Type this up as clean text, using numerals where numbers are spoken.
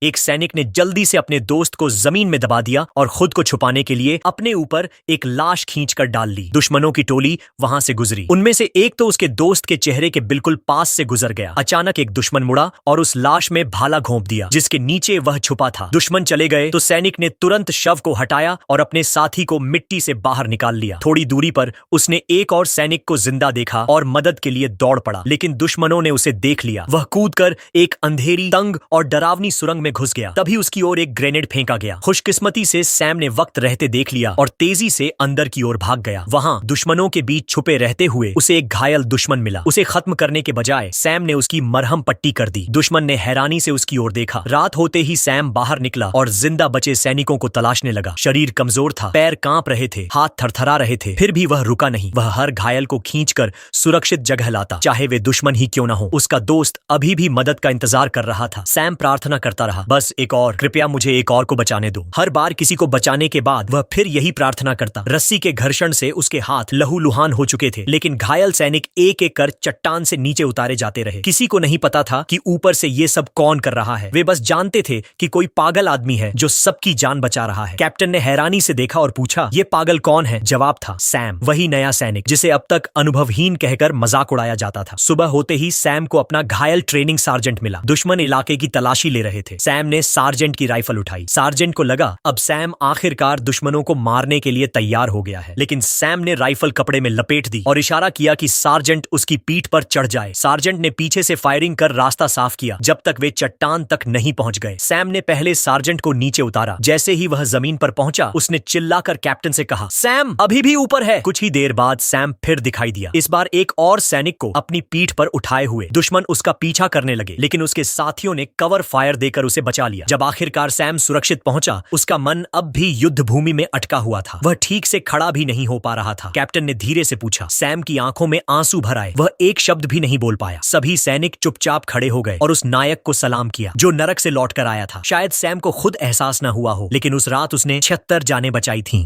एक सैनिक ने जल्दी से अपने दोस्त को जमीन में दबा दिया और खुद को छुपाने के लिए अपने ऊपर एक लाश खींचकर डाल ली। दुश्मनों की टोली वहां से गुजरी। उनमें से एक तो उसके दोस्त के चेहरे के बिल्कुल पास से गुजर गया। अचानक एक दुश्मन मुड़ा और उस लाश में भाला घोंप दिया जिसके नीचे वह छुपा था। दुश्मन चले गए तो सैनिक ने तुरंत शव को हटाया और अपने साथी को मिट्टी से बाहर निकाल लिया। थोड़ी दूरी पर उसने एक और सैनिक को जिंदा देखा और मदद के लिए दौड़ पड़ा, लेकिन दुश्मनों ने उसे देख लिया। वह कूदकर एक अंधेरी, तंग और डरावनी सुरंग में घुस गया। तभी उसकी ओर एक ग्रेनेड फेंका गया। खुशकिस्मती से सैम ने वक्त रहते देख लिया और तेजी से अंदर की ओर भाग गया। वहां दुश्मनों के बीच छुपे रहते हुए उसे एक घायल दुश्मन मिला। उसे खत्म करने के बजाय सैम ने उसकी मरहम पट्टी कर दी। दुश्मन ने हैरानी से उसकी ओर देखा। रात होते ही सैम बाहर निकला और जिंदा बचे सैनिकों को तलाशने लगा। शरीर कमजोर था, पैर कांप रहे थे, हाथ थरथरा रहे थे, फिर भी वह रुका नहीं। वह हर घायल को खींचकर सुरक्षित जगह लाता, चाहे वे दुश्मन ही क्यों न हो। उसका दोस्त अभी भी मदद का इंतजार कर रहा था। सैम प्रार्थना करता रहा, बस एक और, कृपया मुझे एक और को बचाने दो। हर बार किसी को बचाने के बाद वह फिर यही प्रार्थना करता। रस्सी के घर्षण से उसके हाथ लहूलुहान हो चुके थे, लेकिन घायल सैनिक एक एक कर चट्टान से नीचे उतारे जाते रहे। किसी को नहीं पता था कि ऊपर से ये सब कौन कर रहा है। वे बस जानते थे कि कोई पागल आदमी है जो सबकी जान बचा रहा है। कैप्टन ने हैरानी से देखा और पूछा, ये पागल कौन है? जवाब था, सैम, वही नया सैनिक जिसे अब तक अनुभवहीन कहकर मजाक उड़ाया जाता था। सुबह होते ही सैम को अपना घायल ट्रेनिंग सार्जेंट मिला। दुश्मन इलाके की तलाशी ले रहे थे। सैम ने सार्जेंट की राइफल उठाई। सार्जेंट को लगा अब सैम आखिरकार दुश्मनों को मारने के लिए तैयार हो गया है, लेकिन सैम ने राइफल कपड़े में लपेट दी और इशारा किया कि सार्जेंट उसकी पीठ पर चढ़ जाए। सार्जेंट ने पीछे से फायरिंग कर रास्ता साफ किया जब तक वे चट्टान तक नहीं पहुंच गए। सैम ने पहले सार्जेंट को नीचे उतारा। जैसे ही वह जमीन पर पहुंचा, उसने चिल्लाकर कैप्टन से कहा, सैम अभी भी ऊपर है। कुछ ही देर बाद सैम फिर दिखाई दिया, इस बार एक और सैनिक को अपनी पीठ पर उठाए हुए। दुश्मन उसका पीछा करने लगे, लेकिन उसके साथियों ने कवर फायर देकर उसे बचा लिया। जब आखिरकार सैम सुरक्षित पहुंचा, उसका मन अब भी युद्ध भूमि में अटका हुआ था। वह ठीक से खड़ा भी नहीं हो पा रहा था। कैप्टन ने धीरे से पूछा। सैम की आंखों में आंसू भर आए। वह एक शब्द भी नहीं बोल पाया। सभी सैनिक चुपचाप खड़े हो गए और उस नायक को सलाम किया जो नरक से लौट कर आया था। शायद सैम को खुद एहसास न हुआ हो, लेकिन उस रात उसने 76 जानें बचाई थीं।